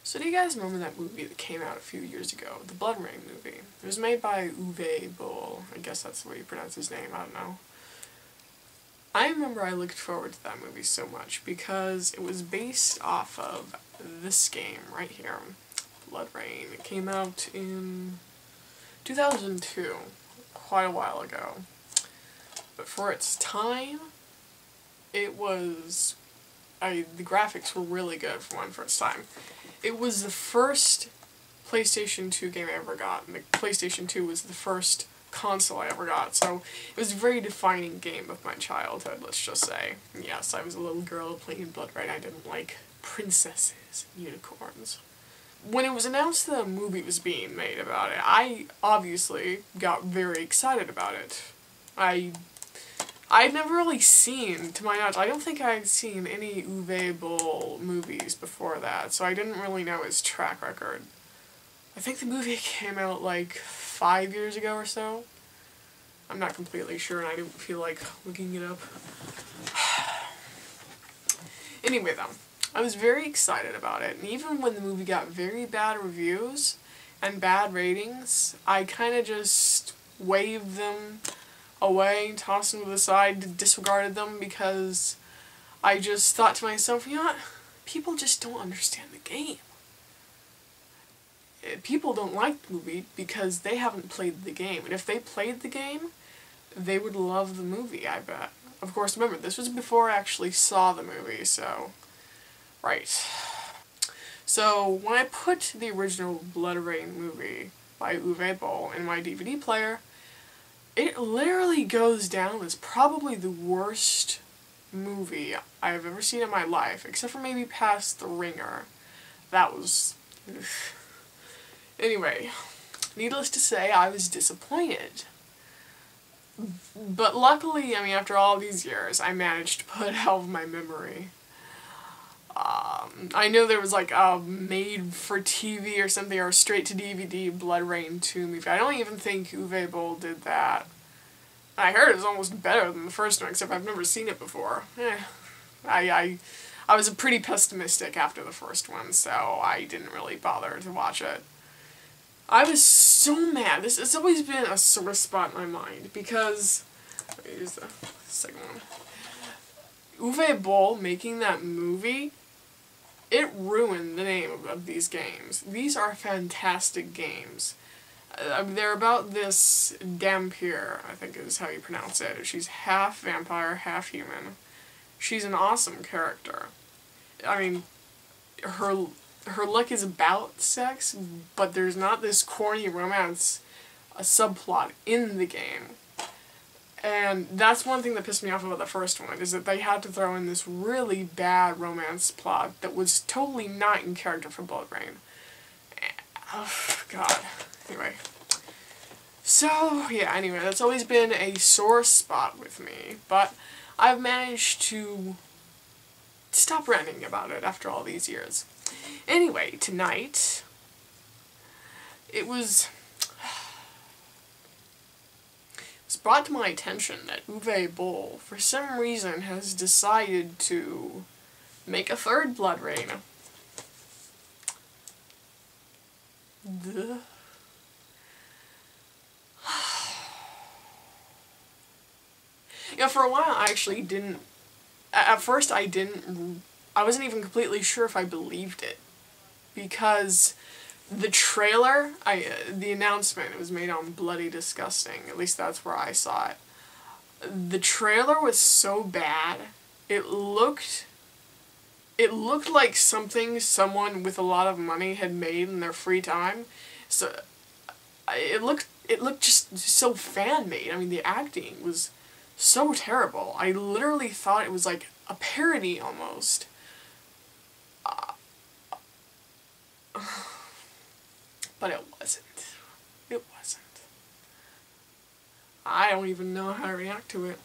So do you guys remember that movie that came out a few years ago? The BloodRayne movie. It was made by Uwe Boll. I guess that's the way you pronounce his name, I don't know. I remember I looked forward to that movie so much because it was based off of this game right here, BloodRayne. It came out in 2002, quite a while ago. But for its time, it was... the graphics were really good for its time. It was the first PlayStation 2 game I ever got, and the PlayStation 2 was the first console I ever got, so it was a very defining game of my childhood, let's just say. Yes, I was a little girl playing BloodRayne. I didn't like princesses and unicorns. When it was announced the movie was being made about it, I obviously got very excited about it. I'd never really seen, to my knowledge, I don't think I'd seen any Uwe Boll movies before that, so I didn't really know his track record. I think the movie came out like 5 years ago or so. I'm not completely sure and I didn't feel like looking it up. Anyway though, I was very excited about it, and even when the movie got very bad reviews and bad ratings, I kinda just waved them away, tossed them to the side, disregarded them, because I just thought to myself, you know what, people just don't understand the game. People don't like the movie because they haven't played the game, and if they played the game, they would love the movie, I bet. Of course, remember, this was before I actually saw the movie, so... Right. So, when I put the original BloodRayne movie by Uwe Boll in my DVD player, it literally goes down as probably the worst movie I've ever seen in my life, except for maybe past The Ringer. That was... Anyway, needless to say, I was disappointed. But luckily, I mean, after all these years, I managed to put it out of my memory. I know there was like a made-for-TV or something, or straight-to-DVD BloodRayne 2 movie. I don't even think Uwe Boll did that. I heard it was almost better than the first one, except I've never seen it before. I was pretty pessimistic after the first one, so I didn't really bother to watch it. I was so mad. This has always been a sore spot in my mind, because... Here's the second one. Uwe Boll making that movie, it ruined the name of these games. These are fantastic games. They're about this Dampier, I think is how you pronounce it. She's half vampire, half human. She's an awesome character. I mean, her look is about sex, but there's not this corny romance, a subplot in the game. And that's one thing that pissed me off about the first one, is that they had to throw in this really bad romance plot that was totally not in character for BloodRayne. Oh, God. Anyway. So, yeah, anyway, that's always been a sore spot with me, but I've managed to stop ranting about it after all these years. Anyway, tonight, it was brought to my attention that Uwe Boll, for some reason, has decided to make a third BloodRayne. Yeah, for a while I actually didn't... At first I wasn't even completely sure if I believed it. Because the trailer, the announcement, it was made on Bloody Disgusting. At least that's where I saw it. The trailer was so bad. It looked like something someone with a lot of money had made in their free time. So it looked just so fan-made. I mean, the acting was so terrible. I literally thought it was like a parody almost. But it wasn't. It wasn't. I don't even know how to react to it.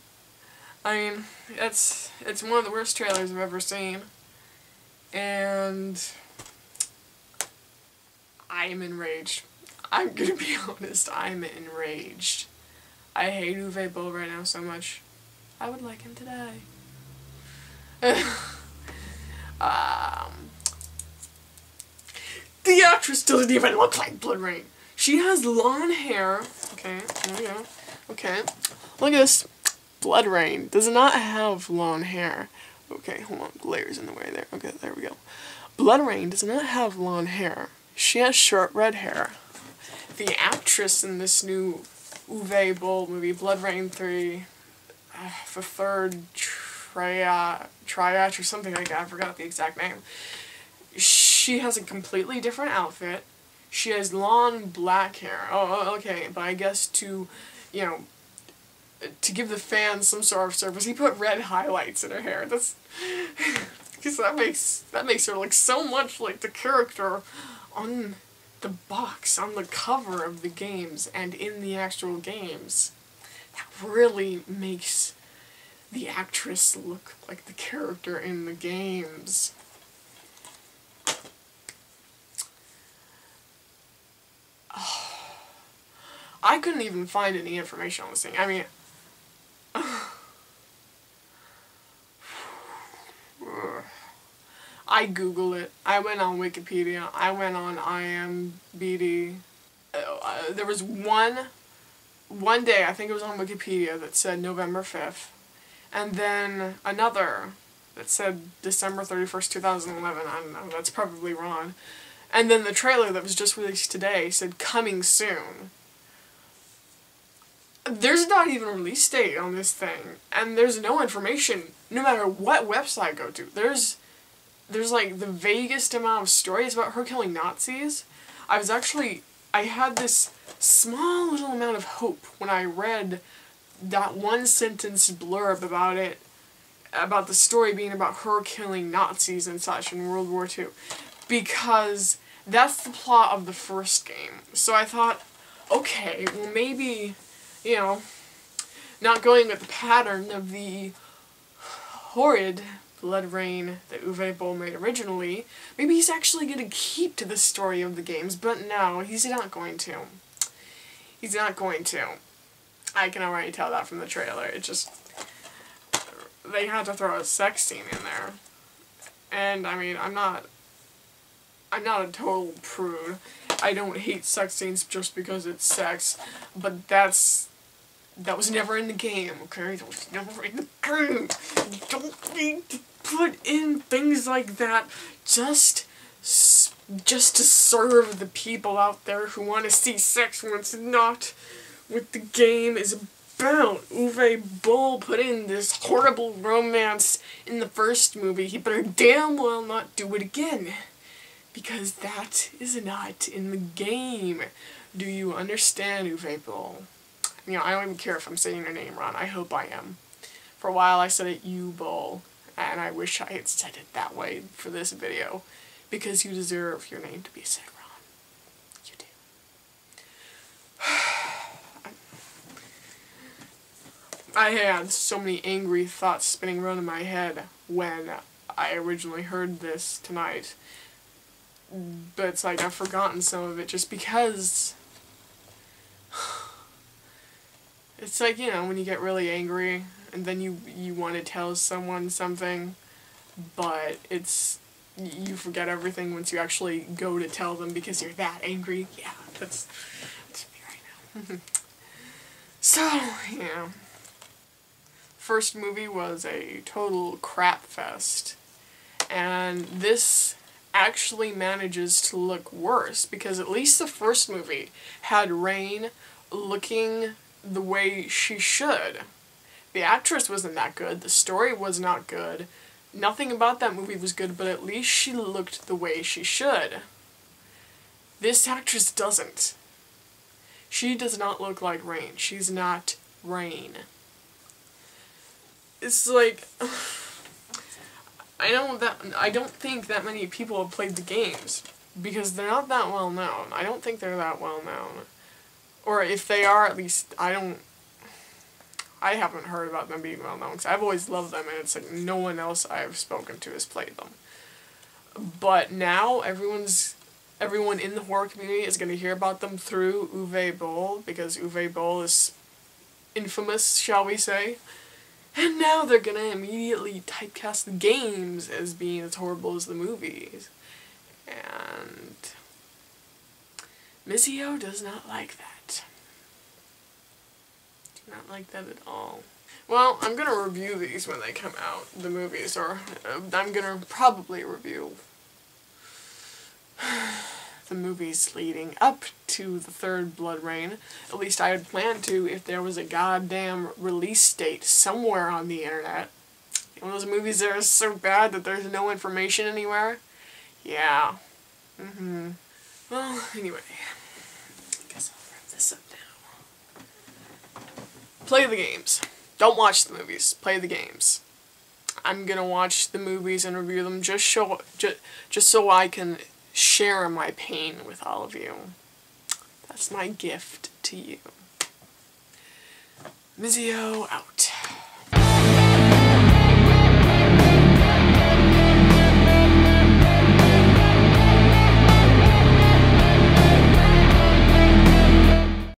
I mean, it's one of the worst trailers I've ever seen. And I am enraged. I'm gonna be honest, I'm enraged. I hate Uwe Boll right now so much. I would like him to die. actress doesn't even look like BloodRayne. She has long hair. Okay, there we go. Okay, look at this. BloodRayne does not have long hair. Okay, hold on, layers in the way there. Okay, there we go. BloodRayne does not have long hair. She has short red hair. The actress in this new Uwe Boll movie, BloodRayne 3, the third triad or something like that, I forgot the exact name. She has a completely different outfit. She has long black hair. Oh, okay, but I guess to, you know, to give the fans some sort of service, he put red highlights in her hair. That's because that makes her look so much like the character on the box, on the cover of the games, and in the actual games. That really makes the actress look like the character in the games. I couldn't even find any information on this thing. I mean, I Googled it. I went on Wikipedia. I went on IMDb. There was one day, I think it was on Wikipedia, that said November 5th. And then another that said December 31st, 2011. I don't know, that's probably wrong. And then the trailer that was just released today said coming soon. There's not even a release date on this thing, and there's no information, no matter what website I go to. There's like the vaguest amount of stories about her killing Nazis. I had this small little amount of hope when I read that one sentence blurb about it, about the story being about her killing Nazis and such in World War II, because that's the plot of the first game. So I thought, okay, well maybe, you know, not going with the pattern of the horrid BloodRayne that Uwe Boll made originally, maybe he's actually going to keep to the story of the games, but no, he's not going to. He's not going to. I can already tell that from the trailer. It just, they had to throw a sex scene in there. And, I mean, I'm not a total prude. I don't hate sex scenes just because it's sex, but that was never in the game, okay? That was never in the game. You don't need to put in things like that just to serve the people out there who want to see sex when it's not what the game is about. Uwe Boll put in this horrible romance in the first movie. He better damn well not do it again, because that is not in the game. Do you understand, Uwe Boll? You know, I don't even care if I'm saying your name wrong. I hope I am. For a while I said it Uwe Boll, and I wish I had said it that way for this video, because you deserve your name to be said wrong. You do. I had so many angry thoughts spinning around in my head when I originally heard this tonight. But it's like I've forgotten some of it just because it's like, you know, when you get really angry and then you want to tell someone something, but you forget everything once you actually go to tell them because you're that angry. Yeah, that's me right now. So, yeah. First movie was a total crap fest, and this actually manages to look worse, because at least the first movie had Rayne looking the way she should. The actress wasn't that good, the story was not good, nothing about that movie was good, but at least she looked the way she should. This actress doesn't. She does not look like Rayne. She's not Rayne. It's like, I don't think that many people have played the games, because they're not that well known. I don't think they're that well known. Or if they are, at least, I haven't heard about them being well known, because I've always loved them, and it's like no one else I've spoken to has played them. But now, everyone in the horror community is going to hear about them through Uwe Boll, because Uwe Boll is infamous, shall we say. And now they're gonna immediately typecast the games as being as horrible as the movies. And MizzeeOH does not like that. Do not like that at all. Well, I'm gonna review these when they come out, the movies, or I'm gonna probably review the movies leading up to the third BloodRayne. At least I had planned to if there was a goddamn release date somewhere on the internet. One of those movies that are so bad that there's no information anywhere. Yeah. Well, anyway. I guess I'll wrap this up now. Play the games. Don't watch the movies. Play the games. I'm gonna watch the movies and review them just so I can share my pain with all of you. That's my gift to you. MizzeeOH out.